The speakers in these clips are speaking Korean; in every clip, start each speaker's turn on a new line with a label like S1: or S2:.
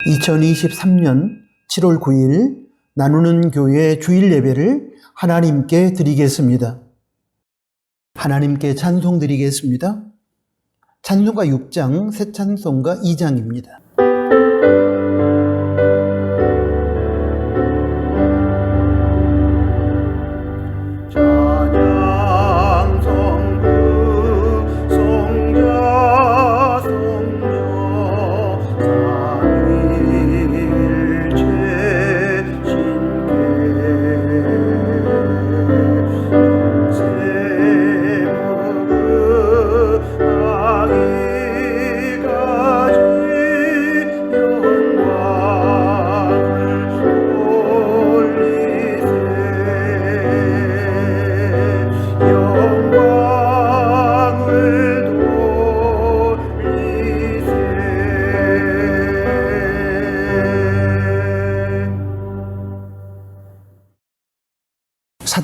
S1: 2023년 7월 9일 나누는 교회 주일 예배를 하나님께 드리겠습니다. 하나님께 찬송 드리겠습니다. 찬송가 6장, 새 찬송가 2장입니다.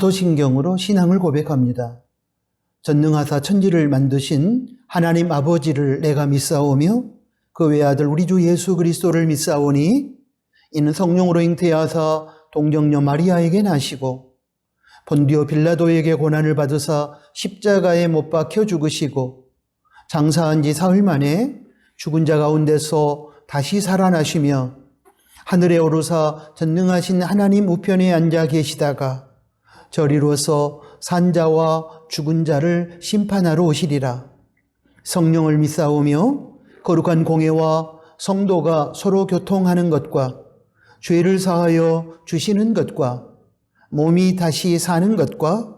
S1: 사도신경으로 신앙을 고백합니다. 전능하사 천지를 만드신 하나님 아버지를 내가 믿사오며 그 외아들 우리 주 예수 그리스도를 믿사오니 이는 성령으로 잉태하사 동정녀 마리아에게 나시고 본디오 빌라도에게 고난을 받으사 십자가에 못 박혀 죽으시고 장사한 지 사흘 만에 죽은 자 가운데서 다시 살아나시며 하늘에 오르사 전능하신 하나님 우편에 앉아 계시다가 저리로서 산자와 죽은 자를 심판하러 오시리라. 성령을 믿사오며 거룩한 공회와 성도가 서로 교통하는 것과 죄를 사하여 주시는 것과 몸이 다시 사는 것과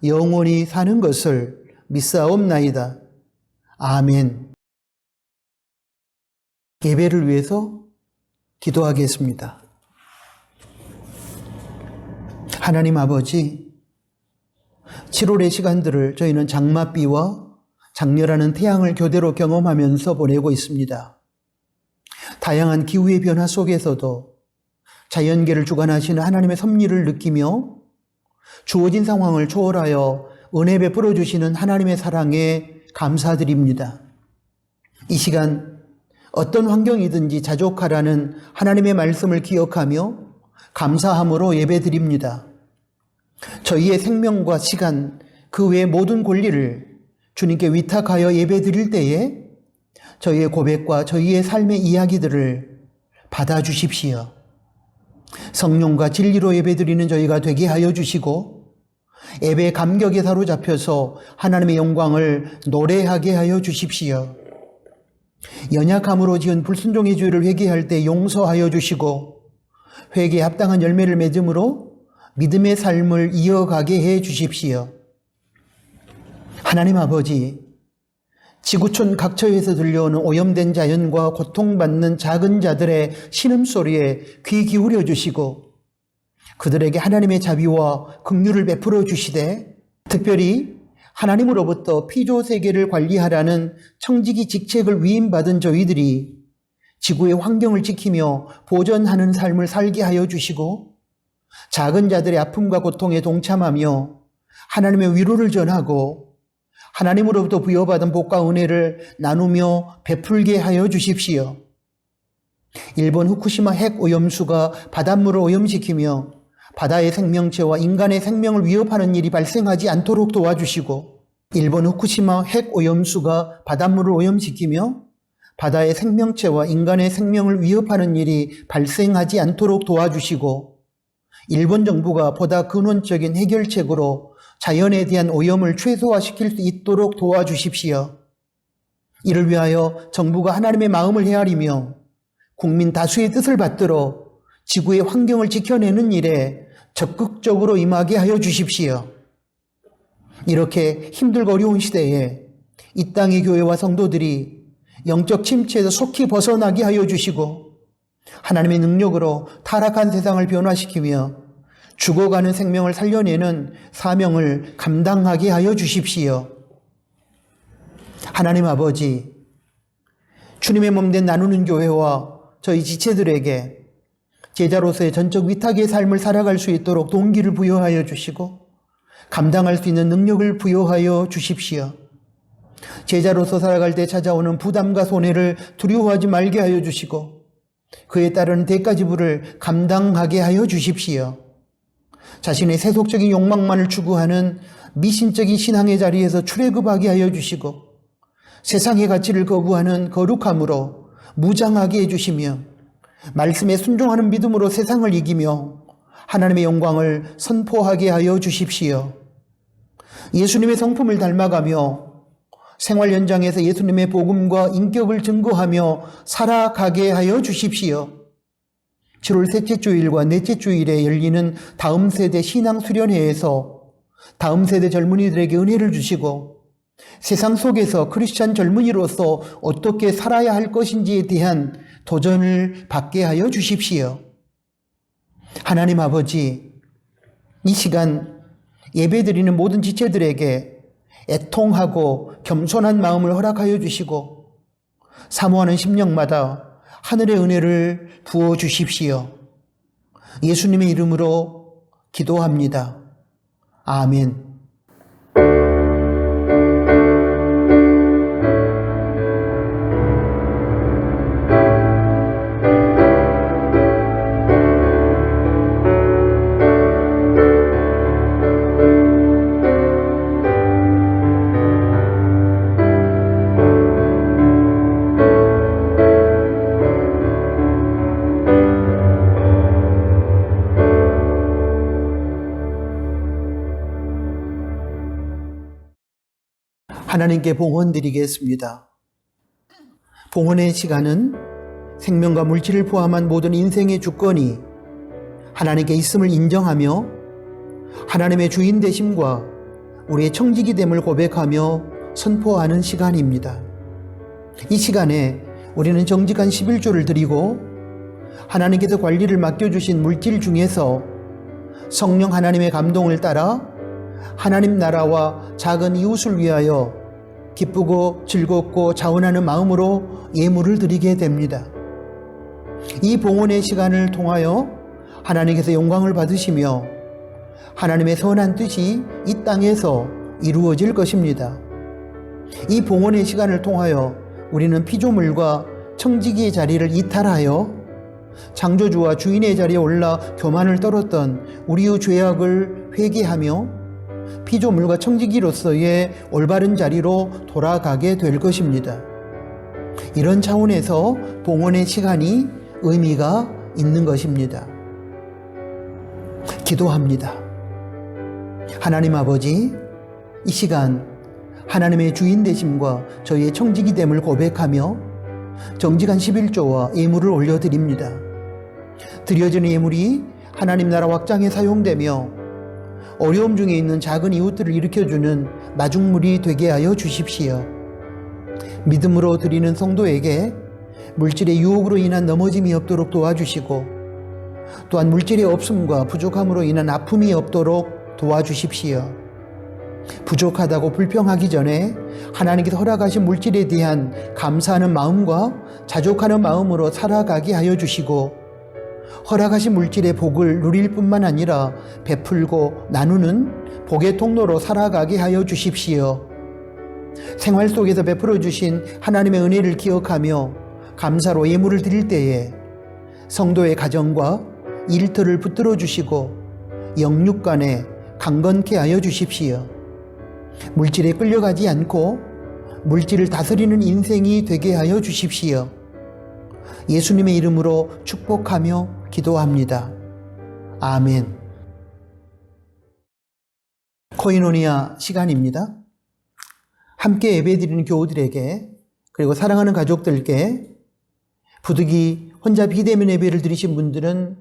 S1: 영원히 사는 것을 믿사옵나이다. 아멘. 예배를 위해서 기도하겠습니다. 하나님 아버지, 7월의 시간들을 저희는 장맛비와 장렬하는 태양을 교대로 경험하면서 보내고 있습니다. 다양한 기후의 변화 속에서도 자연계를 주관하시는 하나님의 섭리를 느끼며 주어진 상황을 초월하여 은혜 베풀어 주시는 하나님의 사랑에 감사드립니다. 이 시간 어떤 환경이든지 자족하라는 하나님의 말씀을 기억하며 감사함으로 예배드립니다. 저희의 생명과 시간, 그 외의 모든 권리를 주님께 위탁하여 예배드릴 때에 저희의 고백과 저희의 삶의 이야기들을 받아주십시오. 성령과 진리로 예배드리는 저희가 되게 하여 주시고 예배의 감격에 사로잡혀서 하나님의 영광을 노래하게 하여 주십시오. 연약함으로 지은 불순종의 죄를 회개할 때 용서하여 주시고 회개에 합당한 열매를 맺음으로 믿음의 삶을 이어가게 해 주십시오. 하나님 아버지, 지구촌 각처에서 들려오는 오염된 자연과 고통받는 작은 자들의 신음소리에 귀 기울여 주시고 그들에게 하나님의 자비와 긍휼을 베풀어 주시되 특별히 하나님으로부터 피조세계를 관리하라는 청지기 직책을 위임받은 저희들이 지구의 환경을 지키며 보존하는 삶을 살게 하여 주시고 작은 자들의 아픔과 고통에 동참하며 하나님의 위로를 전하고 하나님으로부터 부여받은 복과 은혜를 나누며 베풀게 하여 주십시오. 일본 후쿠시마 핵 오염수가 바닷물을 오염시키며 바다의 생명체와 인간의 생명을 위협하는 일이 발생하지 않도록 도와주시고 일본 후쿠시마 핵 오염수가 바닷물을 오염시키며 바다의 생명체와 인간의 생명을 위협하는 일이 발생하지 않도록 도와주시고 일본 정부가 보다 근원적인 해결책으로 자연에 대한 오염을 최소화시킬 수 있도록 도와주십시오. 이를 위하여 정부가 하나님의 마음을 헤아리며 국민 다수의 뜻을 받들어 지구의 환경을 지켜내는 일에 적극적으로 임하게 하여 주십시오. 이렇게 힘들고 어려운 시대에 이 땅의 교회와 성도들이 영적 침체에서 속히 벗어나게 하여 주시고 하나님의 능력으로 타락한 세상을 변화시키며 죽어가는 생명을 살려내는 사명을 감당하게 하여 주십시오. 하나님 아버지, 주님의 몸된 나누는 교회와 저희 지체들에게 제자로서의 전적 위탁의 삶을 살아갈 수 있도록 동기를 부여하여 주시고 감당할 수 있는 능력을 부여하여 주십시오. 제자로서 살아갈 때 찾아오는 부담과 손해를 두려워하지 말게 하여 주시고 그에 따르는 대가지불을 감당하게 하여 주십시오. 자신의 세속적인 욕망만을 추구하는 미신적인 신앙의 자리에서 출애굽하게 하여 주시고 세상의 가치를 거부하는 거룩함으로 무장하게 해주시며 말씀에 순종하는 믿음으로 세상을 이기며 하나님의 영광을 선포하게 하여 주십시오. 예수님의 성품을 닮아가며 생활 현장에서 예수님의 복음과 인격을 증거하며 살아가게 하여 주십시오. 7월 셋째 주일과 넷째 주일에 열리는 다음 세대 신앙 수련회에서 다음 세대 젊은이들에게 은혜를 주시고 세상 속에서 크리스찬 젊은이로서 어떻게 살아야 할 것인지에 대한 도전을 받게 하여 주십시오. 하나님 아버지, 이 시간 예배드리는 모든 지체들에게 애통하고 겸손한 마음을 허락하여 주시고 사모하는 심령마다 하늘의 은혜를 부어 주십시오. 예수님의 이름으로 기도합니다. 아멘. 하나님께 봉헌드리겠습니다. 봉헌의 시간은 생명과 물질을 포함한 모든 인생의 주권이 하나님께 있음을 인정하며 하나님의 주인 되심과 우리의 청지기 됨을 고백하며 선포하는 시간입니다. 이 시간에 우리는 정직한 11조를 드리고 하나님께서 관리를 맡겨주신 물질 중에서 성령 하나님의 감동을 따라 하나님 나라와 작은 이웃을 위하여 기쁘고 즐겁고 자원하는 마음으로 예물을 드리게 됩니다. 이 봉헌의 시간을 통하여 하나님께서 영광을 받으시며 하나님의 선한 뜻이 이 땅에서 이루어질 것입니다. 이 봉헌의 시간을 통하여 우리는 피조물과 청지기의 자리를 이탈하여 창조주와 주인의 자리에 올라 교만을 떨었던 우리의 죄악을 회개하며 피조물과 청지기로서의 올바른 자리로 돌아가게 될 것입니다. 이런 차원에서 봉헌의 시간이 의미가 있는 것입니다. 기도합니다. 하나님 아버지, 이 시간 하나님의 주인 되심과 저희의 청지기 됨을 고백하며 정직한 11조와 예물을 올려드립니다. 드려지는 예물이 하나님 나라 확장에 사용되며 어려움 중에 있는 작은 이웃들을 일으켜주는 마중물이 되게 하여 주십시오. 믿음으로 드리는 성도에게 물질의 유혹으로 인한 넘어짐이 없도록 도와주시고 또한 물질의 없음과 부족함으로 인한 아픔이 없도록 도와주십시오. 부족하다고 불평하기 전에 하나님께서 허락하신 물질에 대한 감사하는 마음과 자족하는 마음으로 살아가게 하여 주시고 허락하신 물질의 복을 누릴 뿐만 아니라 베풀고 나누는 복의 통로로 살아가게 하여 주십시오. 생활 속에서 베풀어 주신 하나님의 은혜를 기억하며 감사로 예물을 드릴 때에 성도의 가정과 일터를 붙들어 주시고 영육 간에 강건케 하여 주십시오. 물질에 끌려가지 않고 물질을 다스리는 인생이 되게 하여 주십시오. 예수님의 이름으로 축복하며 기도합니다. 아멘. 코이노니아 시간입니다. 함께 예배드리는 교우들에게 그리고 사랑하는 가족들께 부득이 혼자 비대면 예배를 드리신 분들은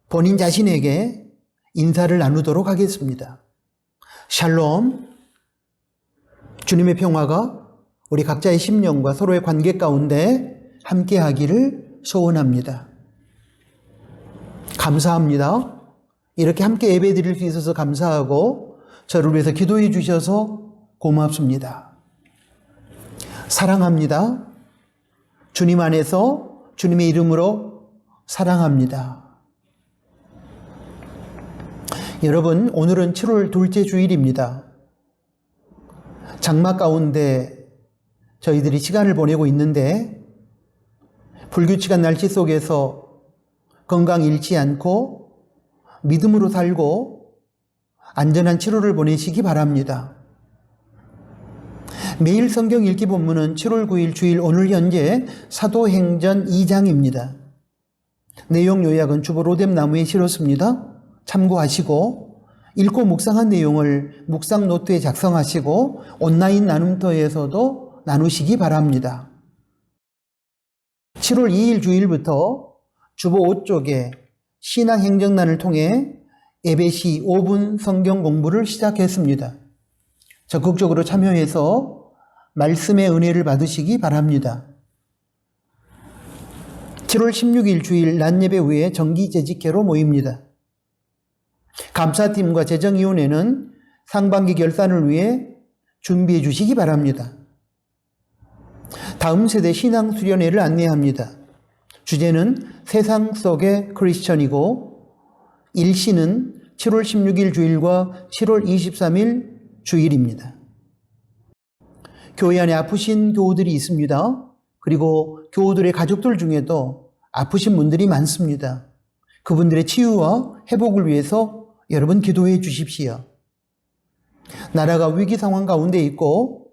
S1: 본인 자신에게 인사를 나누도록 하겠습니다. 샬롬. 주님의 평화가 우리 각자의 심령과 서로의 관계 가운데 함께 하기를 소원합니다. 감사합니다. 이렇게 함께 예배 드릴 수 있어서 감사하고 저를 위해서 기도해 주셔서 고맙습니다. 사랑합니다. 주님 안에서 주님의 이름으로 사랑합니다. 여러분, 오늘은 7월 둘째 주일입니다. 장마 가운데 저희들이 시간을 보내고 있는데 불규칙한 날씨 속에서 건강 잃지 않고 믿음으로 살고 안전한 치료를 보내시기 바랍니다. 매일 성경 읽기 본문은 7월 9일 주일 오늘 현재 사도행전 2장입니다. 내용 요약은 주보 로뎀 나무에 실었습니다. 참고하시고 읽고 묵상한 내용을 묵상 노트에 작성하시고 온라인 나눔터에서도 나누시기 바랍니다. 7월 2일 주일부터 주보 5쪽에 신앙행정란을 통해 예배 시 5분 성경 공부를 시작했습니다. 적극적으로 참여해서 말씀의 은혜를 받으시기 바랍니다. 7월 16일 주일 낮 예배 후에 정기재직회로 모입니다. 감사팀과 재정위원회는 상반기 결산을 위해 준비해 주시기 바랍니다. 다음 세대 신앙수련회를 안내합니다. 주제는 세상 속의 크리스천이고 일시는 7월 16일 주일과 7월 23일 주일입니다. 교회 안에 아프신 교우들이 있습니다. 그리고 교우들의 가족들 중에도 아프신 분들이 많습니다. 그분들의 치유와 회복을 위해서 여러분 기도해 주십시오. 나라가 위기 상황 가운데 있고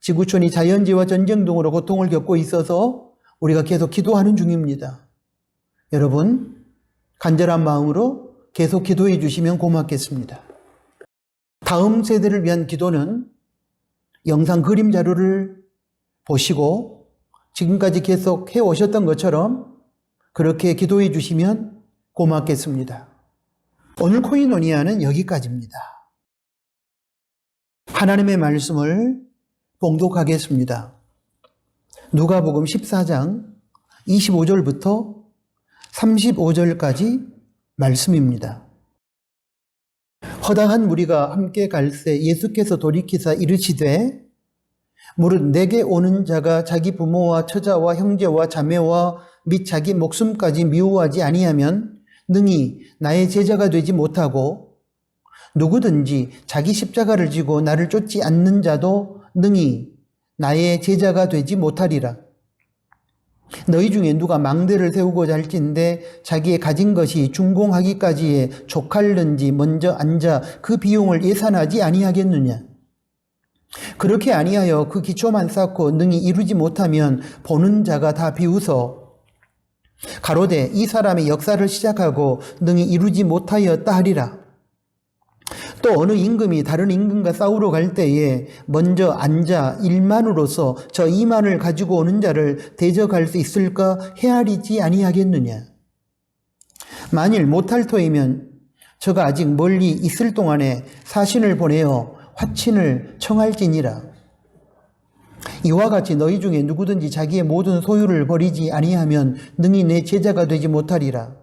S1: 지구촌이 자연재해와 전쟁 등으로 고통을 겪고 있어서 우리가 계속 기도하는 중입니다. 여러분 간절한 마음으로 계속 기도해 주시면 고맙겠습니다. 다음 세대를 위한 기도는 영상 그림 자료를 보시고 지금까지 계속 해오셨던 것처럼 그렇게 기도해 주시면 고맙겠습니다. 오늘 코이노니아는 여기까지입니다. 하나님의 말씀을 봉독하겠습니다. 누가복음 14장 25절부터 35절까지 말씀입니다. 허다한 무리가 함께 갈새 예수께서 돌이키사 이르시되 무릇 내게 오는 자가 자기 부모와 처자와 형제와 자매와 및 자기 목숨까지 미워하지 아니하면 능히 나의 제자가 되지 못하고 누구든지 자기 십자가를 지고 나를 쫓지 않는 자도 능히 나의 제자가 되지 못하리라. 너희 중에 누가 망대를 세우고자 할진대 자기의 가진 것이 준공하기까지에 족할는지 먼저 앉아 그 비용을 예산하지 아니하겠느냐. 그렇게 아니하여 그 기초만 쌓고 능히 이루지 못하면 보는 자가 다 비웃어 가로되 이 사람이 역사를 시작하고 능히 이루지 못하였다 하리라. 또 어느 임금이 다른 임금과 싸우러 갈 때에 먼저 앉아 1만으로서 저 2만을 가지고 오는 자를 대적할 수 있을까 헤아리지 아니하겠느냐. 만일 못할 터이면 저가 아직 멀리 있을 동안에 사신을 보내어 화친을 청할지니라. 이와 같이 너희 중에 누구든지 자기의 모든 소유를 버리지 아니하면 능히 내 제자가 되지 못하리라.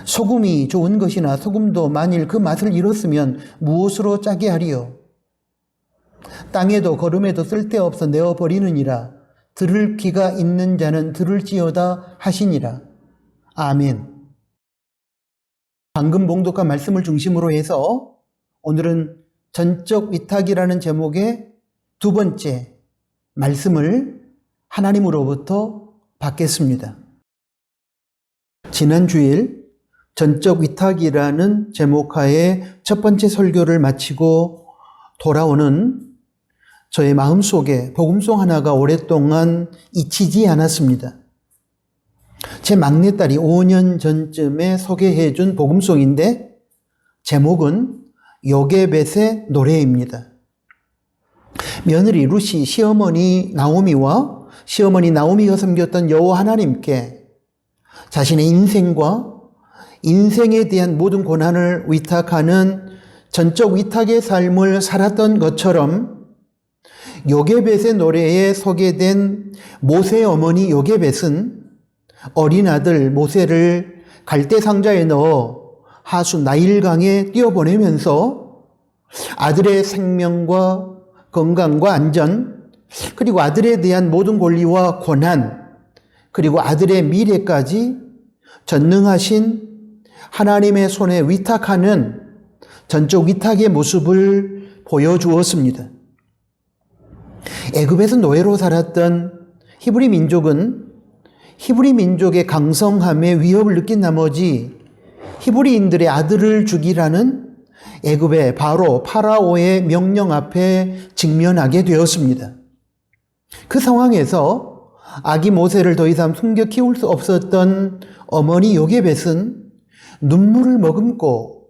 S1: 소금이 좋은 것이나 소금도 만일 그 맛을 잃었으면 무엇으로 짜게 하리요. 땅에도 거름에도 쓸데없어 내어버리느니라. 들을 귀가 있는 자는 들을지어다 하시니라. 아멘. 방금 봉독한 말씀을 중심으로 해서 오늘은 전적 위탁이라는 제목의 두 번째 말씀을 하나님으로부터 받겠습니다. 지난 주일 전적 위탁이라는 제목하에 첫 번째 설교를 마치고 돌아오는 저의 마음속에 복음송 하나가 오랫동안 잊히지 않았습니다. 제 막내딸이 5년 전쯤에 소개해 준 복음송인데 제목은 요게벳의 노래입니다. 며느리 루시 시어머니 나오미와 시어머니 나오미가 섬겼던 여호와 하나님께 자신의 인생과 인생에 대한 모든 고난을 위탁하는 전적 위탁의 삶을 살았던 것처럼 요게벳의 노래에 소개된 모세의 어머니 요게벳은 어린 아들 모세를 갈대 상자에 넣어 하수 나일강에 띄어보내면서 아들의 생명과 건강과 안전, 그리고 아들에 대한 모든 권리와 권한, 그리고 아들의 미래까지 전능하신 하나님의 손에 위탁하는 전적 위탁의 모습을 보여주었습니다. 애굽에서 노예로 살았던 히브리 민족은 히브리 민족의 강성함에 위협을 느낀 나머지 히브리인들의 아들을 죽이라는 애굽의 바로 파라오의 명령 앞에 직면하게 되었습니다. 그 상황에서 아기 모세를 더 이상 숨겨 키울 수 없었던 어머니 요게벳은 눈물을 머금고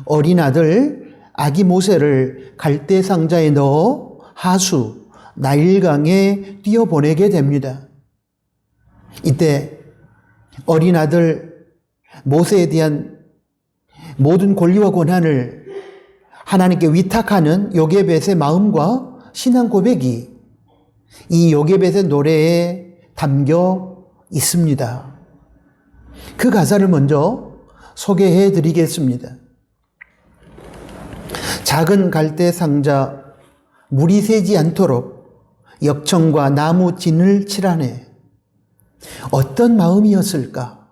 S1: 어린 아들 아기 모세를 갈대 상자에 넣어 하수 나일강에 뛰어보내게 됩니다. 이때 어린 아들 모세에 대한 모든 권리와 권한을 하나님께 위탁하는 요게벳의 마음과 신앙 고백이 이 요게벳의 노래에 담겨 있습니다. 그 가사를 먼저 소개해 드리겠습니다. 작은 갈대 상자 물이 새지 않도록 역청과 나무 진을 칠하네. 어떤 마음이었을까?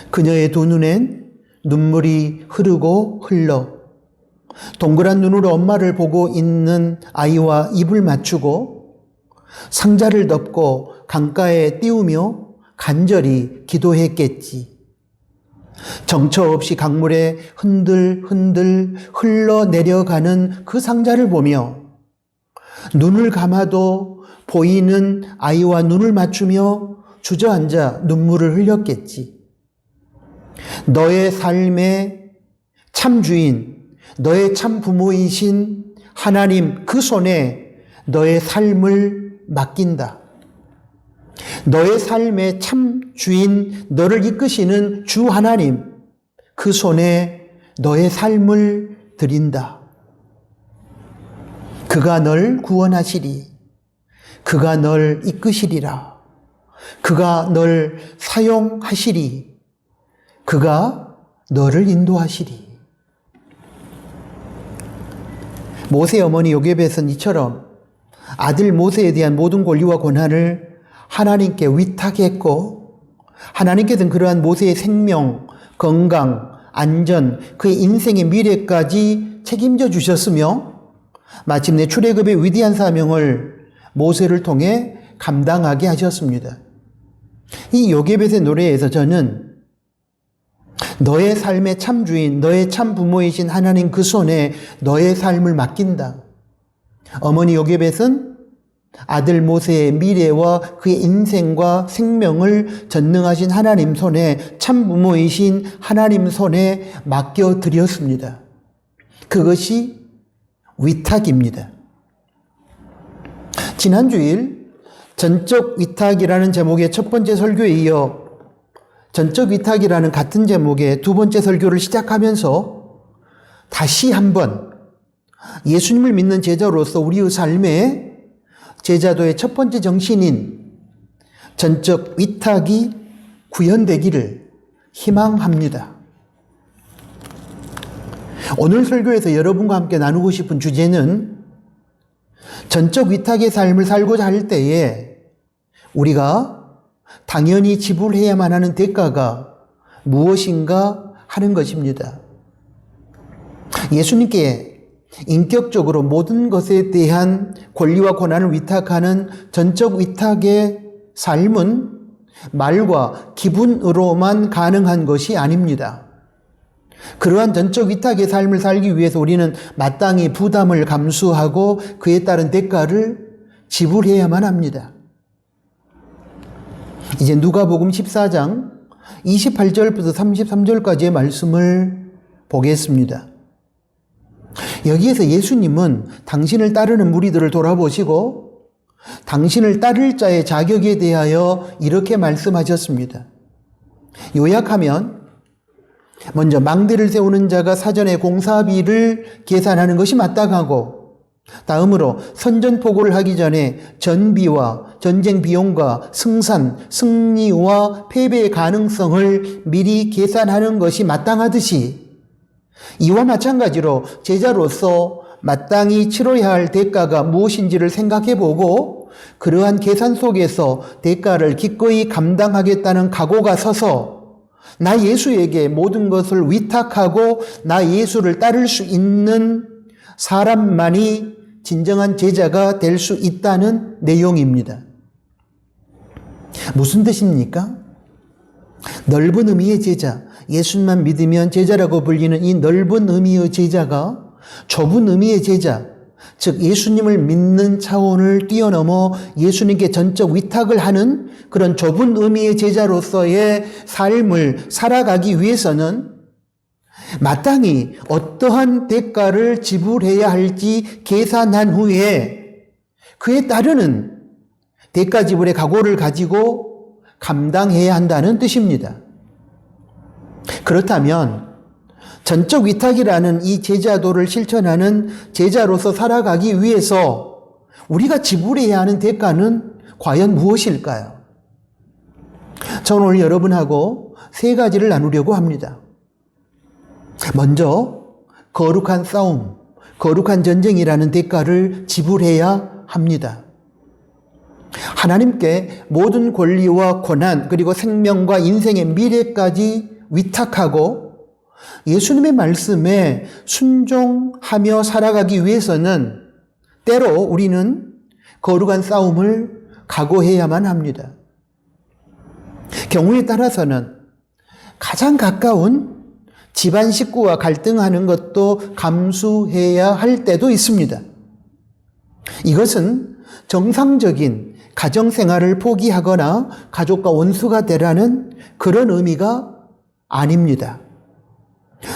S1: 그녀의 두 눈엔 눈물이 흐르고 흘러 동그란 눈으로 엄마를 보고 있는 아이와 입을 맞추고 상자를 덮고 강가에 띄우며 간절히 기도했겠지. 정처 없이 강물에 흔들흔들 흘러내려가는 그 상자를 보며 눈을 감아도 보이는 아이와 눈을 맞추며 주저앉아 눈물을 흘렸겠지. 너의 삶의 참 주인, 너의 참 부모이신 하나님 그 손에 너의 삶을 맡긴다. 너의 삶의 참 주인, 너를 이끄시는 주 하나님 그 손에 너의 삶을 드린다. 그가 널 구원하시리. 그가 널 이끄시리라. 그가 널 사용하시리. 그가 너를 인도하시리. 모세 어머니 요게벳은 이처럼 아들 모세에 대한 모든 권리와 권한을 하나님께 위탁했고 하나님께서는 그러한 모세의 생명, 건강, 안전, 그의 인생의 미래까지 책임져 주셨으며 마침내 출애굽의 위대한 사명을 모세를 통해 감당하게 하셨습니다. 이 요게벳의 노래에서 저는 너의 삶의 참 주인, 너의 참 부모이신 하나님 그 손에 너의 삶을 맡긴다. 어머니 요게벳은 아들 모세의 미래와 그의 인생과 생명을 전능하신 하나님 손에, 참 부모이신 하나님 손에 맡겨드렸습니다. 그것이 위탁입니다. 지난 주일 전적 위탁이라는 제목의 첫 번째 설교에 이어 전적 위탁이라는 같은 제목의 두 번째 설교를 시작하면서 다시 한번 예수님을 믿는 제자로서 우리의 삶에 제자도의 첫 번째 정신인 전적 위탁이 구현되기를 희망합니다. 오늘 설교에서 여러분과 함께 나누고 싶은 주제는 전적 위탁의 삶을 살고자 할 때에 우리가 당연히 지불해야만 하는 대가가 무엇인가 하는 것입니다. 예수님께 인격적으로 모든 것에 대한 권리와 권한을 위탁하는 전적 위탁의 삶은 말과 기분으로만 가능한 것이 아닙니다. 그러한 전적 위탁의 삶을 살기 위해서 우리는 마땅히 부담을 감수하고 그에 따른 대가를 지불해야만 합니다. 이제 누가복음 14장 28절부터 33절까지의 말씀을 보겠습니다. 여기에서 예수님은 당신을 따르는 무리들을 돌아보시고 당신을 따를 자의 자격에 대하여 이렇게 말씀하셨습니다. 요약하면 먼저 망대를 세우는 자가 사전에 공사비를 계산하는 것이 마땅하고, 다음으로 선전포고를 하기 전에 전비와 전쟁 비용과 승산, 승리와 패배의 가능성을 미리 계산하는 것이 마땅하듯이 이와 마찬가지로 제자로서 마땅히 치러야 할 대가가 무엇인지를 생각해보고 그러한 계산 속에서 대가를 기꺼이 감당하겠다는 각오가 서서 나 예수에게 모든 것을 위탁하고 나 예수를 따를 수 있는 사람만이 진정한 제자가 될 수 있다는 내용입니다. 무슨 뜻입니까? 넓은 의미의 제자, 예수님만 믿으면 제자라고 불리는 이 넓은 의미의 제자가 좁은 의미의 제자, 즉 예수님을 믿는 차원을 뛰어넘어 예수님께 전적 위탁을 하는 그런 좁은 의미의 제자로서의 삶을 살아가기 위해서는 마땅히 어떠한 대가를 지불해야 할지 계산한 후에 그에 따르는 대가 지불의 각오를 가지고 감당해야 한다는 뜻입니다. 그렇다면 전적 위탁이라는 이 제자도를 실천하는 제자로서 살아가기 위해서 우리가 지불해야 하는 대가는 과연 무엇일까요? 저는 오늘 여러분하고 세 가지를 나누려고 합니다. 먼저 거룩한 싸움, 거룩한 전쟁이라는 대가를 지불해야 합니다. 하나님께 모든 권리와 권한 그리고 생명과 인생의 미래까지 위탁하고 예수님의 말씀에 순종하며 살아가기 위해서는 때로 우리는 거룩한 싸움을 각오해야만 합니다. 경우에 따라서는 가장 가까운 집안 식구와 갈등하는 것도 감수해야 할 때도 있습니다. 이것은 정상적인 가정생활을 포기하거나 가족과 원수가 되라는 그런 의미가 아닙니다.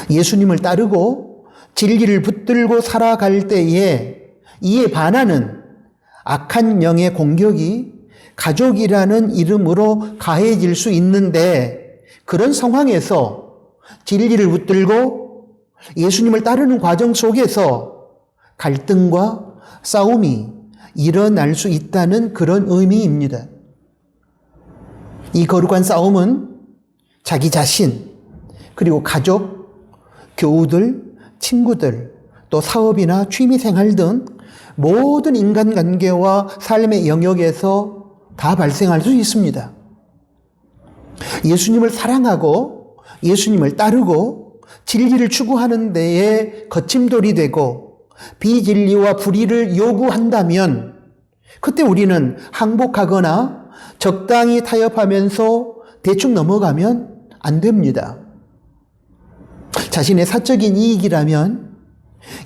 S1: 예수님을 따르고 진리를 붙들고 살아갈 때에 이에 반하는 악한 영의 공격이 가족이라는 이름으로 가해질 수 있는데 그런 상황에서 진리를 붙들고 예수님을 따르는 과정 속에서 갈등과 싸움이 일어날 수 있다는 그런 의미입니다. 이 거룩한 싸움은 자기 자신, 그리고 가족, 교우들, 친구들, 또 사업이나 취미생활 등 모든 인간관계와 삶의 영역에서 다 발생할 수 있습니다. 예수님을 사랑하고 예수님을 따르고 진리를 추구하는 데에 거침돌이 되고 비진리와 불의를 요구한다면 그때 우리는 항복하거나 적당히 타협하면서 대충 넘어가면 안 됩니다. 자신의 사적인 이익이라면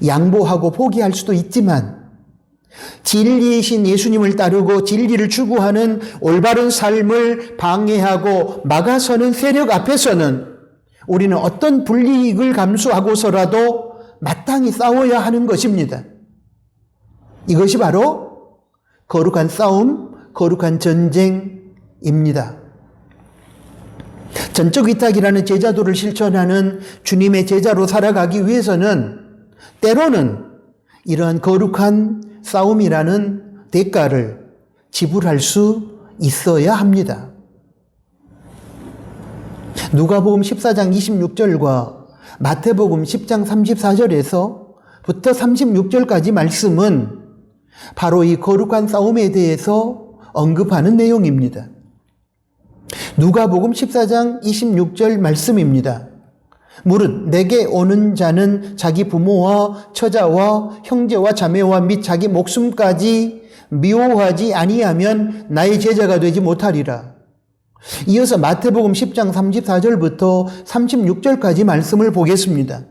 S1: 양보하고 포기할 수도 있지만 진리이신 예수님을 따르고 진리를 추구하는 올바른 삶을 방해하고 막아서는 세력 앞에서는 우리는 어떤 불이익을 감수하고서라도 마땅히 싸워야 하는 것입니다. 이것이 바로 거룩한 싸움, 거룩한 전쟁입니다. 전적 위탁이라는 제자도를 실천하는 주님의 제자로 살아가기 위해서는 때로는 이러한 거룩한 싸움이라는 대가를 지불할 수 있어야 합니다. 누가복음 14장 26절과 마태복음 10장 34절에서부터 36절까지 말씀은 바로 이 거룩한 싸움에 대해서 언급하는 내용입니다. 누가복음 14장 26절 말씀입니다. 무릇 내게 오는 자는 자기 부모와 처자와 형제와 자매와 및 자기 목숨까지 미워하지 아니하면 나의 제자가 되지 못하리라. 이어서 마태복음 10장 34절부터 36절까지 말씀을 보겠습니다.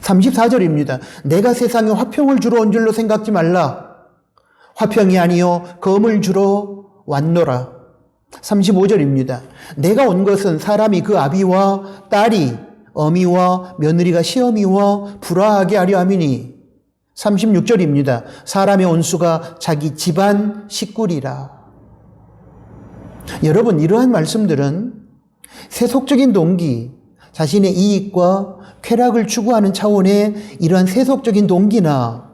S1: 34절입니다. 내가 세상에 화평을 주러 온 줄로 생각지 말라. 화평이 아니요 검을 주러 왔노라. 35절입니다. 내가 온 것은 사람이 그 아비와 딸이 어미와 며느리가 시어미와 불화하게 하려 함이니. 36절입니다. 사람의 온수가 자기 집안 식구리라. 여러분, 이러한 말씀들은 세속적인 동기, 자신의 이익과 쾌락을 추구하는 차원의 이러한 세속적인 동기나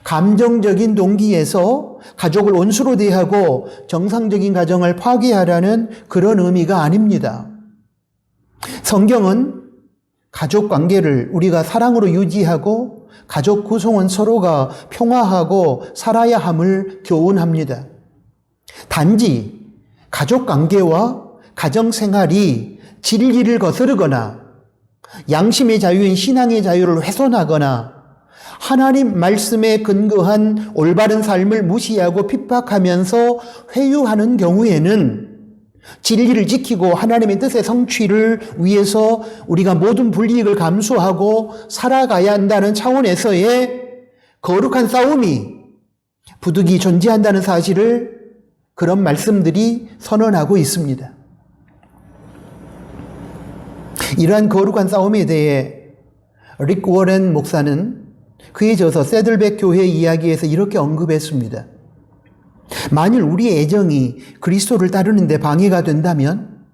S1: 감정적인 동기에서 가족을 원수로 대하고 정상적인 가정을 파괴하라는 그런 의미가 아닙니다. 성경은 가족 관계를 우리가 사랑으로 유지하고 가족 구성원 서로가 평화하고 살아야 함을 교훈합니다. 단지 가족 관계와 가정 생활이 진리를 거스르거나 양심의 자유인 신앙의 자유를 훼손하거나 하나님 말씀에 근거한 올바른 삶을 무시하고 핍박하면서 회유하는 경우에는 진리를 지키고 하나님의 뜻의 성취를 위해서 우리가 모든 불이익을 감수하고 살아가야 한다는 차원에서의 거룩한 싸움이 부득이 존재한다는 사실을 그런 말씀들이 선언하고 있습니다. 이러한 거룩한 싸움에 대해 릭 워렌 목사는 그의 저서 세들백 교회 이야기에서 이렇게 언급했습니다. 만일 우리의 애정이 그리스도를 따르는데 방해가 된다면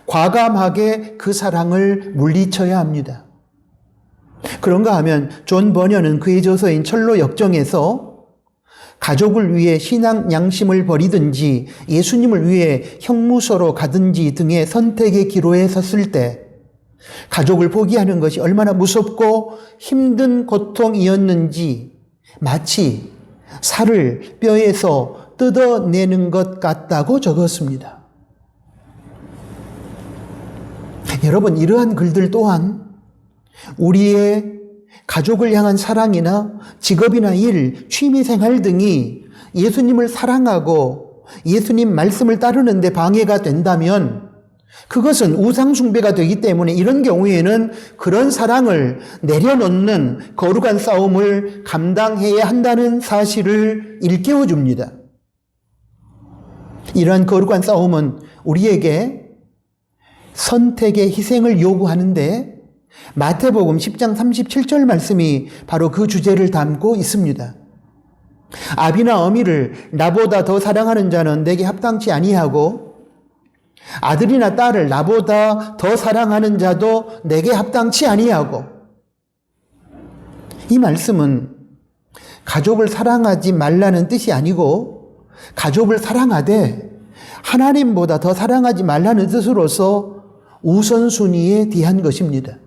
S1: 과감하게 그 사랑을 물리쳐야 합니다. 그런가 하면 존 버녀는 그의 저서인 철로 역정에서 가족을 위해 신앙 양심을 버리든지 예수님을 위해 형무소로 가든지 등의 선택의 기로에 섰을 때 가족을 포기하는 것이 얼마나 무섭고 힘든 고통이었는지 마치 살을 뼈에서 뜯어내는 것 같다고 적었습니다. 여러분, 이러한 글들 또한 우리의 가족을 향한 사랑이나 직업이나 일, 취미생활 등이 예수님을 사랑하고 예수님 말씀을 따르는데 방해가 된다면 그것은 우상숭배가 되기 때문에 이런 경우에는 그런 사랑을 내려놓는 거룩한 싸움을 감당해야 한다는 사실을 일깨워 줍니다. 이러한 거룩한 싸움은 우리에게 선택의 희생을 요구하는데 마태복음 10장 37절 말씀이 바로 그 주제를 담고 있습니다. 아비나 어미를 나보다 더 사랑하는 자는 내게 합당치 아니하고 아들이나 딸을 나보다 더 사랑하는 자도 내게 합당치 아니하고. 이 말씀은 가족을 사랑하지 말라는 뜻이 아니고 가족을 사랑하되 하나님보다 더 사랑하지 말라는 뜻으로서 우선순위에 대한 것입니다.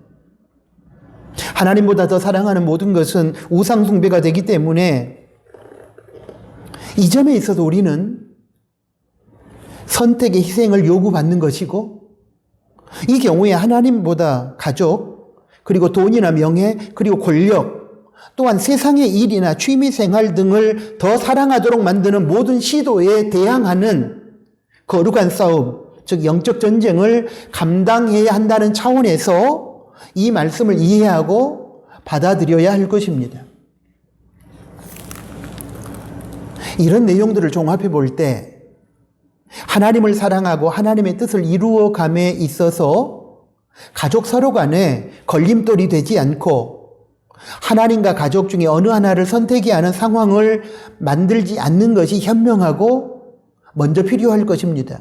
S1: 하나님보다 더 사랑하는 모든 것은 우상숭배가 되기 때문에 이 점에 있어서 우리는 선택의 희생을 요구받는 것이고 이 경우에 하나님보다 가족, 그리고 돈이나 명예, 그리고 권력, 또한 세상의 일이나 취미생활 등을 더 사랑하도록 만드는 모든 시도에 대항하는 거룩한 싸움, 즉 영적 전쟁을 감당해야 한다는 차원에서 이 말씀을 이해하고 받아들여야 할 것입니다. 이런 내용들을 종합해 볼 때 하나님을 사랑하고 하나님의 뜻을 이루어감에 있어서 가족 서로 간에 걸림돌이 되지 않고 하나님과 가족 중에 어느 하나를 선택해야 하는 상황을 만들지 않는 것이 현명하고 먼저 필요할 것입니다.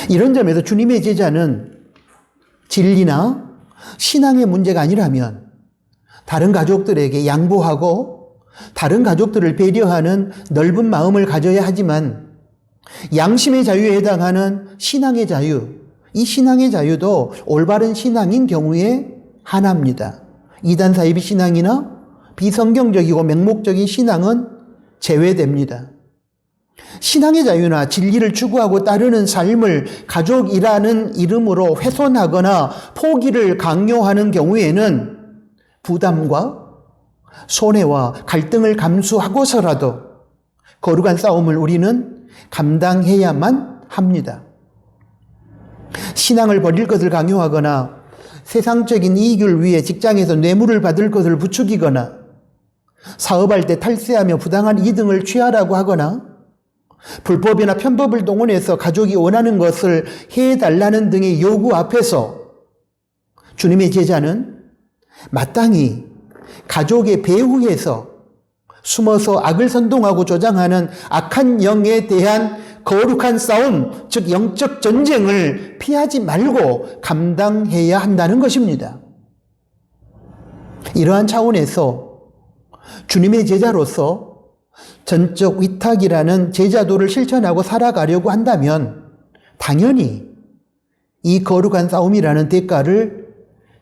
S1: 이런 점에서 주님의 제자는 진리나 신앙의 문제가 아니라면 다른 가족들에게 양보하고 다른 가족들을 배려하는 넓은 마음을 가져야 하지만 양심의 자유에 해당하는 신앙의 자유, 이 신앙의 자유도 올바른 신앙인 경우에 하나입니다. 이단 사이비 신앙이나 비성경적이고 맹목적인 신앙은 제외됩니다. 신앙의 자유나 진리를 추구하고 따르는 삶을 가족이라는 이름으로 훼손하거나 포기를 강요하는 경우에는 부담과 손해와 갈등을 감수하고서라도 거룩한 싸움을 우리는 감당해야만 합니다. 신앙을 버릴 것을 강요하거나 세상적인 이익을 위해 직장에서 뇌물을 받을 것을 부추기거나 사업할 때 탈세하며 부당한 이득을 취하라고 하거나 불법이나 편법을 동원해서 가족이 원하는 것을 해달라는 등의 요구 앞에서 주님의 제자는 마땅히 가족의 배후에서 숨어서 악을 선동하고 조장하는 악한 영에 대한 거룩한 싸움, 즉 영적 전쟁을 피하지 말고 감당해야 한다는 것입니다. 이러한 차원에서 주님의 제자로서 전적 위탁이라는 제자도를 실천하고 살아가려고 한다면 당연히 이 거룩한 싸움이라는 대가를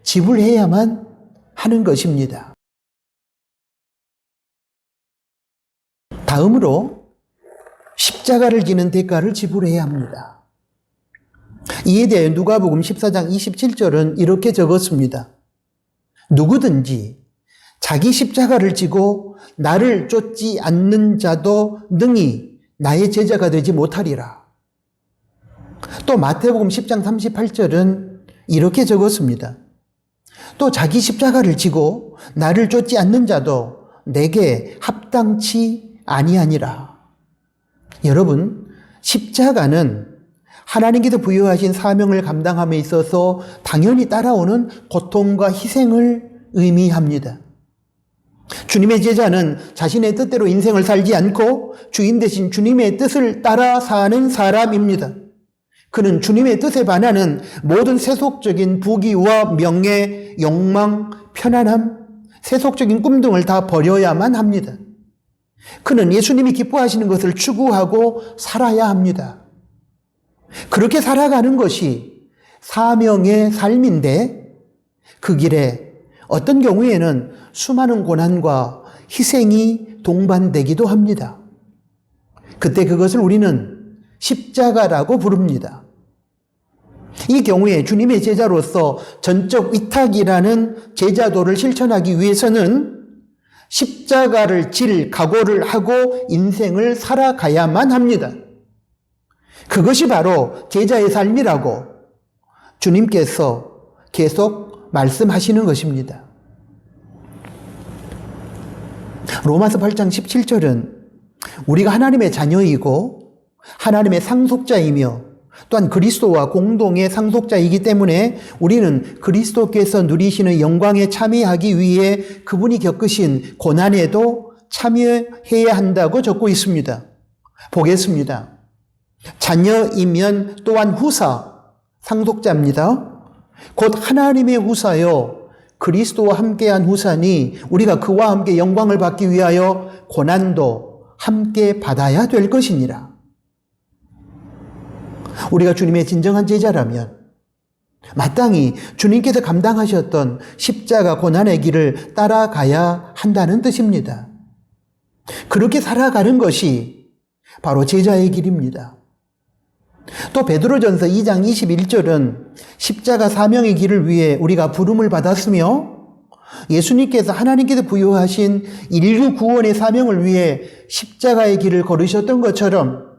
S1: 지불해야만 하는 것입니다. 다음으로 십자가를 지는 대가를 지불해야 합니다. 이에 대해 누가복음 14장 27절은 이렇게 적었습니다. 누구든지 자기 십자가를 지고 나를 쫓지 않는 자도 능히 나의 제자가 되지 못하리라. 또 마태복음 10장 38절은 이렇게 적었습니다. 또 자기 십자가를 지고 나를 쫓지 않는 자도 내게 합당치 아니하니라. 여러분, 십자가는 하나님께서 부여하신 사명을 감당함에 있어서 당연히 따라오는 고통과 희생을 의미합니다. 주님의 제자는 자신의 뜻대로 인생을 살지 않고 주인 대신 주님의 뜻을 따라 사는 사람입니다. 그는 주님의 뜻에 반하는 모든 세속적인 부귀와 명예, 욕망, 편안함, 세속적인 꿈 등을 다 버려야만 합니다. 그는 예수님이 기뻐하시는 것을 추구하고 살아야 합니다. 그렇게 살아가는 것이 사명의 삶인데 그 길에 어떤 경우에는 수많은 고난과 희생이 동반되기도 합니다. 그때 그것을 우리는 십자가라고 부릅니다. 이 경우에 주님의 제자로서 전적 위탁이라는 제자도를 실천하기 위해서는 십자가를 질 각오를 하고 인생을 살아가야만 합니다. 그것이 바로 제자의 삶이라고 주님께서 계속 말씀하시는 것입니다. 로마서 8장 17절은 우리가 하나님의 자녀이고 하나님의 상속자이며 또한 그리스도와 공동의 상속자이기 때문에 우리는 그리스도께서 누리시는 영광에 참여하기 위해 그분이 겪으신 고난에도 참여해야 한다고 적고 있습니다. 보겠습니다. 자녀이면 또한 후사, 상속자입니다. 곧 하나님의 후사요 그리스도와 함께한 후사니 우리가 그와 함께 영광을 받기 위하여 고난도 함께 받아야 될 것이니라. 우리가 주님의 진정한 제자라면 마땅히 주님께서 감당하셨던 십자가 고난의 길을 따라가야 한다는 뜻입니다. 그렇게 살아가는 것이 바로 제자의 길입니다. 또 베드로전서 2장 21절은 십자가 사명의 길을 위해 우리가 부름을 받았으며 예수님께서 하나님께서 부여하신 인류 구원의 사명을 위해 십자가의 길을 걸으셨던 것처럼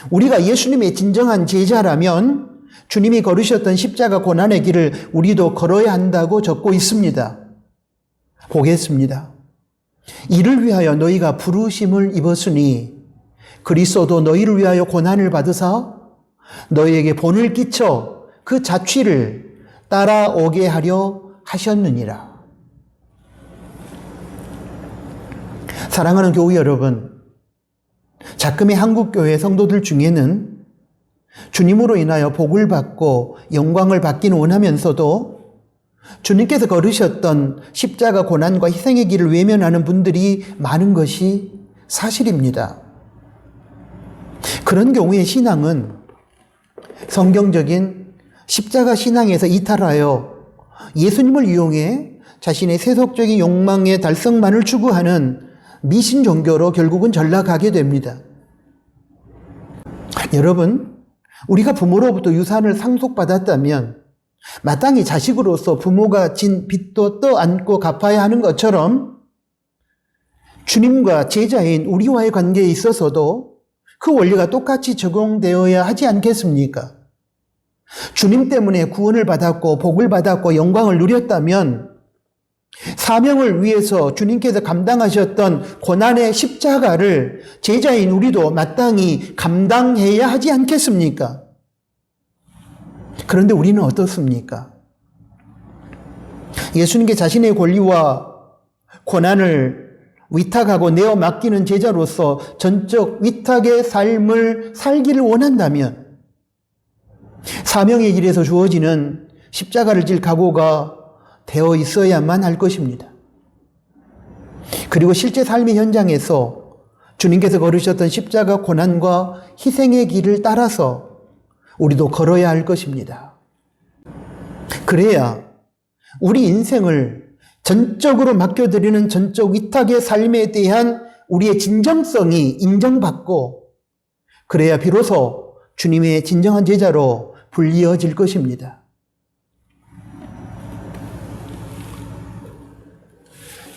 S1: 우리가 예수님의 진정한 제자라면 주님이 걸으셨던 십자가 고난의 길을 우리도 걸어야 한다고 적고 있습니다. 보겠습니다. 이를 위하여 너희가 부르심을 입었으니 그리스도도 너희를 위하여 고난을 받으사 너희에게 본을 끼쳐 그 자취를 따라오게 하려 하셨느니라. 사랑하는 교우 여러분, 자금의 한국교회 성도들 중에는 주님으로 인하여 복을 받고 영광을 받기는 원하면서도 주님께서 걸으셨던 십자가 고난과 희생의 길을 외면하는 분들이 많은 것이 사실입니다. 그런 경우에 신앙은 성경적인 십자가 신앙에서 이탈하여 예수님을 이용해 자신의 세속적인 욕망의 달성만을 추구하는 미신 종교로 결국은 전락하게 됩니다. 여러분, 우리가 부모로부터 유산을 상속받았다면 마땅히 자식으로서 부모가 진 빚도 떠안고 갚아야 하는 것처럼 주님과 제자인 우리와의 관계에 있어서도 그 원리가 똑같이 적용되어야 하지 않겠습니까? 주님 때문에 구원을 받았고 복을 받았고 영광을 누렸다면 사명을 위해서 주님께서 감당하셨던 고난의 십자가를 제자인 우리도 마땅히 감당해야 하지 않겠습니까? 그런데 우리는 어떻습니까? 예수님께 자신의 권리와 고난을 위탁하고 내어 맡기는 제자로서 전적 위탁의 삶을 살기를 원한다면 사명의 길에서 주어지는 십자가를 질 각오가 되어 있어야만 할 것입니다. 그리고 실제 삶의 현장에서 주님께서 걸으셨던 십자가 고난과 희생의 길을 따라서 우리도 걸어야 할 것입니다. 그래야 우리 인생을 전적으로 맡겨드리는 전적 위탁의 삶에 대한 우리의 진정성이 인정받고 그래야 비로소 주님의 진정한 제자로 불리어질 것입니다.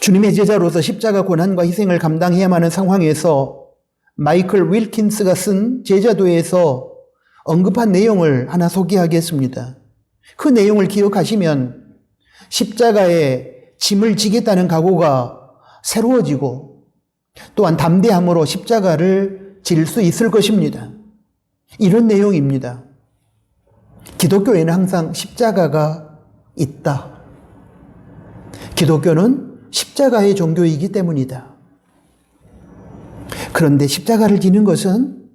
S1: 주님의 제자로서 십자가 고난과 희생을 감당해야만 하는 상황에서 마이클 윌킨스가 쓴 제자도에서 언급한 내용을 하나 소개하겠습니다. 그 내용을 기억하시면 십자가에 짐을 지겠다는 각오가 새로워지고 또한 담대함으로 십자가를 질 수 있을 것입니다. 이런 내용입니다. 기독교에는 항상 십자가가 있다. 기독교는 십자가의 종교이기 때문이다. 그런데 십자가를 지는 것은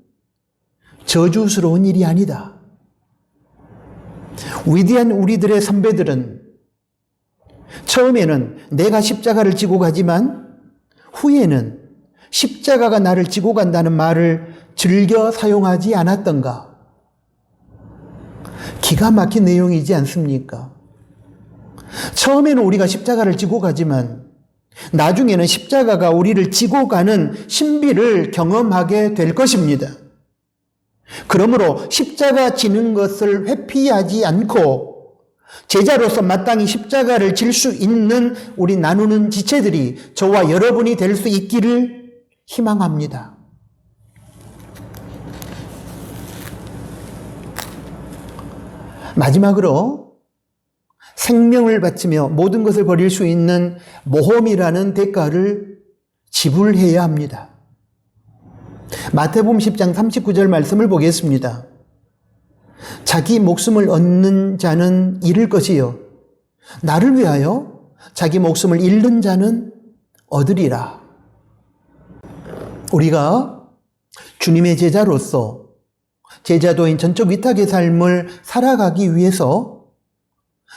S1: 저주스러운 일이 아니다. 위대한 우리들의 선배들은 처음에는 내가 십자가를 지고 가지만 후에는 십자가가 나를 지고 간다는 말을 즐겨 사용하지 않았던가? 기가 막힌 내용이지 않습니까? 처음에는 우리가 십자가를 지고 가지만 나중에는 십자가가 우리를 지고 가는 신비를 경험하게 될 것입니다. 그러므로 십자가 지는 것을 회피하지 않고 제자로서 마땅히 십자가를 질 수 있는 우리 나누는 지체들이 저와 여러분이 될 수 있기를 희망합니다. 마지막으로 생명을 바치며 모든 것을 버릴 수 있는 모험이라는 대가를 지불해야 합니다. 마태복음 10장 39절 말씀을 보겠습니다. 자기 목숨을 얻는 자는 잃을 것이요 나를 위하여 자기 목숨을 잃는 자는 얻으리라. 우리가 주님의 제자로서 제자도인 전적 위탁의 삶을 살아가기 위해서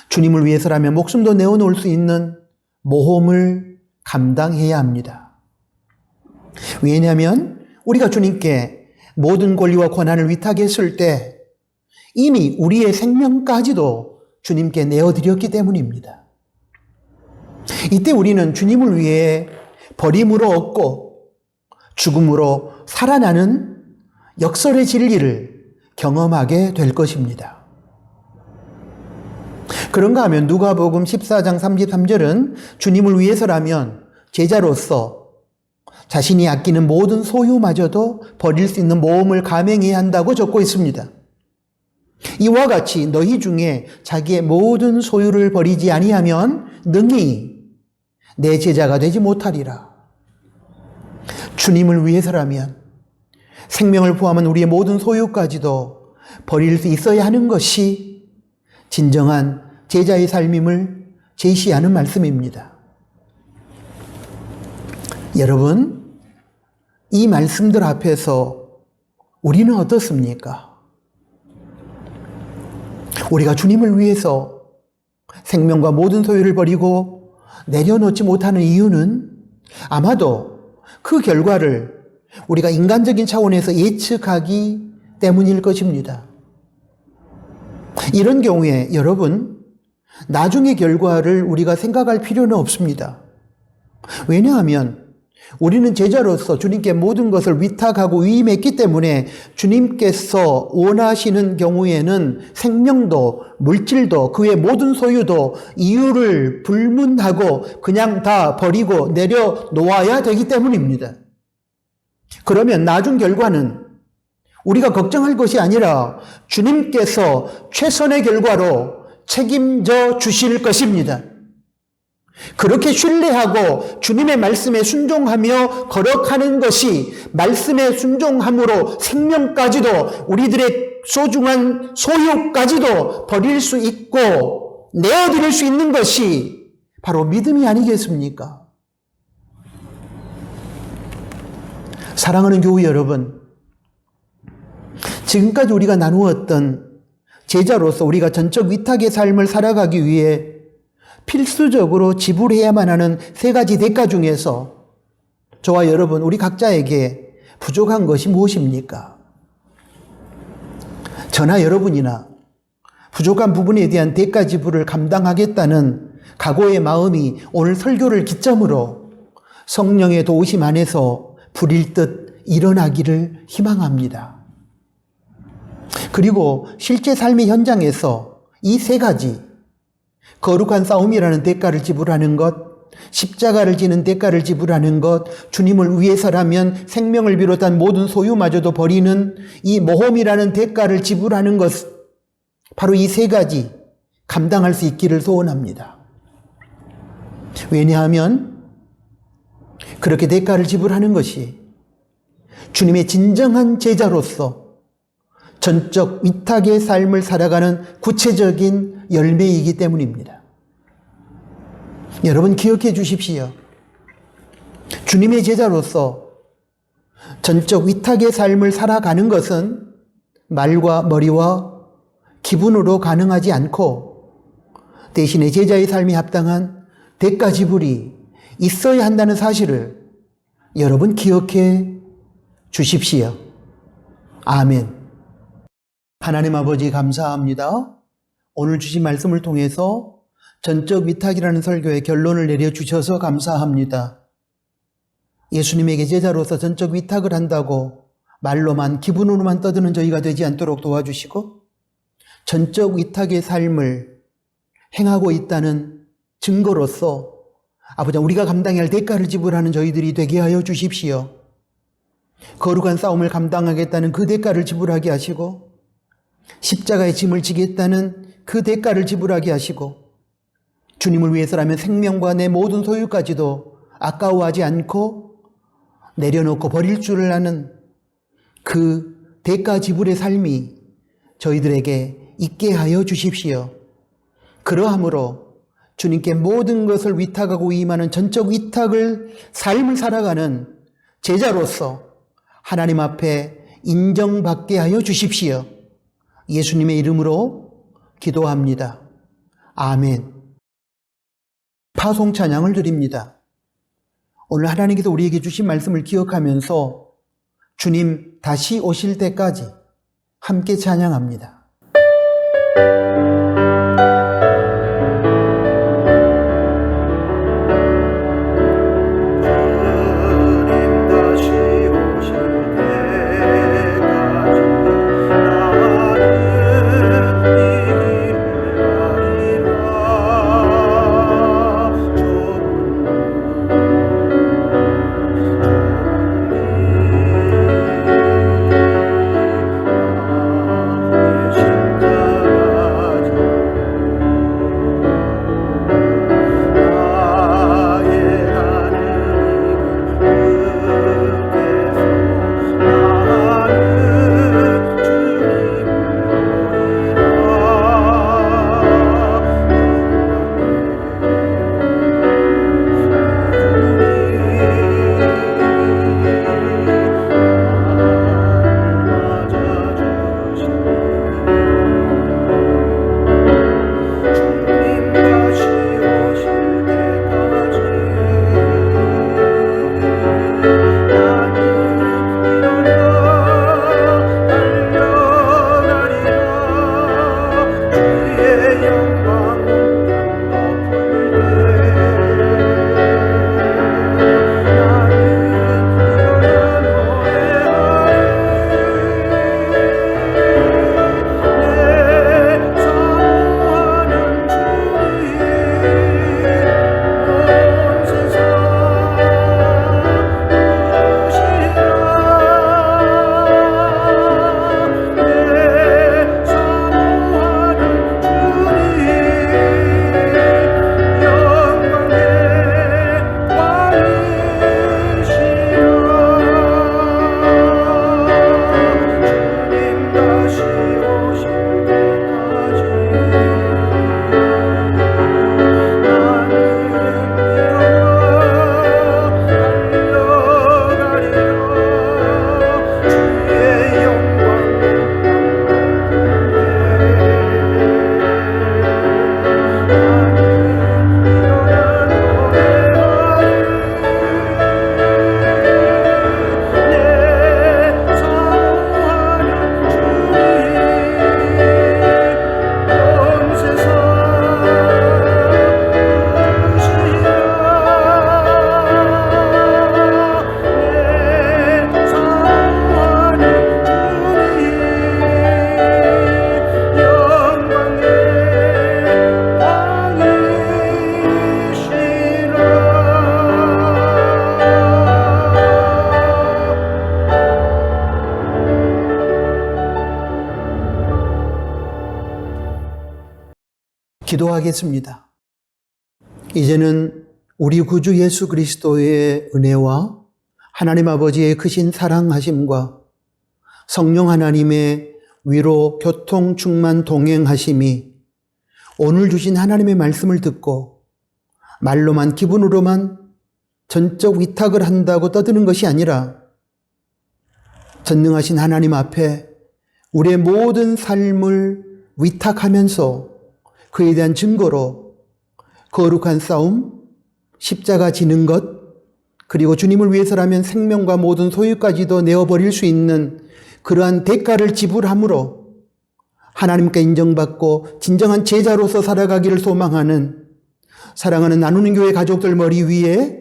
S1: 주님을 위해서라면 목숨도 내어놓을 수 있는 모험을 감당해야 합니다. 왜냐하면 우리가 주님께 모든 권리와 권한을 위탁했을 때 이미 우리의 생명까지도 주님께 내어드렸기 때문입니다. 이때 우리는 주님을 위해 버림으로 얻고 죽음으로 살아나는 역설의 진리를 경험하게 될 것입니다. 그런가 하면 누가복음 14장 33절은 주님을 위해서라면 제자로서 자신이 아끼는 모든 소유마저도 버릴 수 있는 모험을 감행해야 한다고 적고 있습니다. 이와 같이 너희 중에 자기의 모든 소유를 버리지 아니하면 능히 내 제자가 되지 못하리라. 주님을 위해서라면 생명을 포함한 우리의 모든 소유까지도 버릴 수 있어야 하는 것이 진정한 제자의 삶임을 제시하는 말씀입니다. 여러분, 이 말씀들 앞에서 우리는 어떻습니까? 우리가 주님을 위해서 생명과 모든 소유를 버리고 내려놓지 못하는 이유는 아마도 그 결과를 우리가 인간적인 차원에서 예측하기 때문일 것입니다. 이런 경우에 여러분, 나중의 결과를 우리가 생각할 필요는 없습니다. 왜냐하면 우리는 제자로서 주님께 모든 것을 위탁하고 위임했기 때문에 주님께서 원하시는 경우에는 생명도 물질도 그의 모든 소유도 이유를 불문하고 그냥 다 버리고 내려놓아야 되기 때문입니다. 그러면 나중 결과는 우리가 걱정할 것이 아니라 주님께서 최선의 결과로 책임져 주실 것입니다. 그렇게 신뢰하고 주님의 말씀에 순종하며 걸어가는 것이 말씀에 순종함으로 생명까지도 우리들의 소중한 소유까지도 버릴 수 있고 내어드릴 수 있는 것이 바로 믿음이 아니겠습니까? 사랑하는 교우 여러분, 지금까지 우리가 나누었던 제자로서 우리가 전적 위탁의 삶을 살아가기 위해 필수적으로 지불해야만 하는 세 가지 대가 중에서 저와 여러분, 우리 각자에게 부족한 것이 무엇입니까? 저나 여러분이나 부족한 부분에 대한 대가 지불을 감당하겠다는 각오의 마음이 오늘 설교를 기점으로 성령의 도우심 안에서 불일 듯 일어나기를 희망합니다. 그리고 실제 삶의 현장에서 이 세 가지 거룩한 싸움이라는 대가를 지불하는 것 십자가를 지는 대가를 지불하는 것, 주님을 위해서라면 생명을 비롯한 모든 소유마저도 버리는 이 모험이라는 대가를 지불하는 것, 바로 이 세 가지 감당할 수 있기를 소원합니다. 왜냐하면 그렇게 대가를 지불하는 것이 주님의 진정한 제자로서 전적 위탁의 삶을 살아가는 구체적인 열매이기 때문입니다. 여러분 기억해 주십시오. 주님의 제자로서 전적 위탁의 삶을 살아가는 것은 말과 머리와 기분으로 가능하지 않고 대신에 제자의 삶이 합당한 대가 지불이 있어야 한다는 사실을 여러분 기억해 주십시오. 아멘. 하나님 아버지 감사합니다. 오늘 주신 말씀을 통해서 전적 위탁이라는 설교의 결론을 내려주셔서 감사합니다. 예수님에게 제자로서 전적 위탁을 한다고 말로만 기분으로만 떠드는 저희가 되지 않도록 도와주시고 전적 위탁의 삶을 행하고 있다는 증거로서 아버지 우리가 감당해야 할 대가를 지불하는 저희들이 되게 하여 주십시오. 거룩한 싸움을 감당하겠다는 그 대가를 지불하게 하시고 십자가의 짐을 지겠다는 그 대가를 지불하게 하시고 주님을 위해서라면 생명과 내 모든 소유까지도 아까워하지 않고 내려놓고 버릴 줄을 아는 그 대가 지불의 삶이 저희들에게 있게 하여 주십시오. 그러함으로 주님께 모든 것을 위탁하고 임하는 전적 위탁을 삶을 살아가는 제자로서 하나님 앞에 인정받게 하여 주십시오. 예수님의 이름으로 기도합니다. 아멘. 파송 찬양을 드립니다. 오늘 하나님께서 우리에게 주신 말씀을 기억하면서 주님 다시 오실 때까지 함께 찬양합니다. 기도하겠습니다. 이제는 우리 구주 예수 그리스도의 은혜와 하나님 아버지의 크신 사랑하심과 성령 하나님의 위로, 교통, 충만, 동행하심이 오늘 주신 하나님의 말씀을 듣고 말로만, 기분으로만 전적 위탁을 한다고 떠드는 것이 아니라 전능하신 하나님 앞에 우리의 모든 삶을 위탁하면서 그에 대한 증거로 거룩한 싸움, 십자가 지는 것, 그리고 주님을 위해서라면 생명과 모든 소유까지도 내어버릴 수 있는 그러한 대가를 지불함으로 하나님께 인정받고 진정한 제자로서 살아가기를 소망하는 사랑하는 나누는 교회 가족들 머리 위에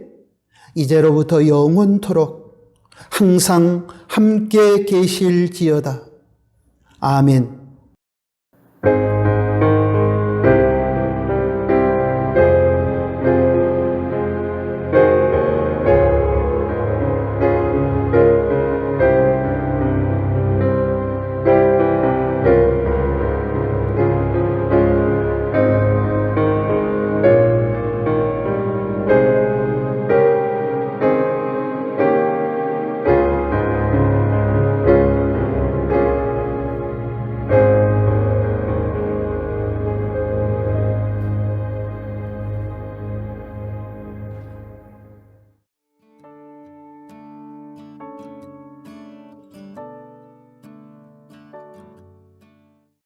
S1: 이제로부터 영원토록 항상 함께 계실지어다. 아멘.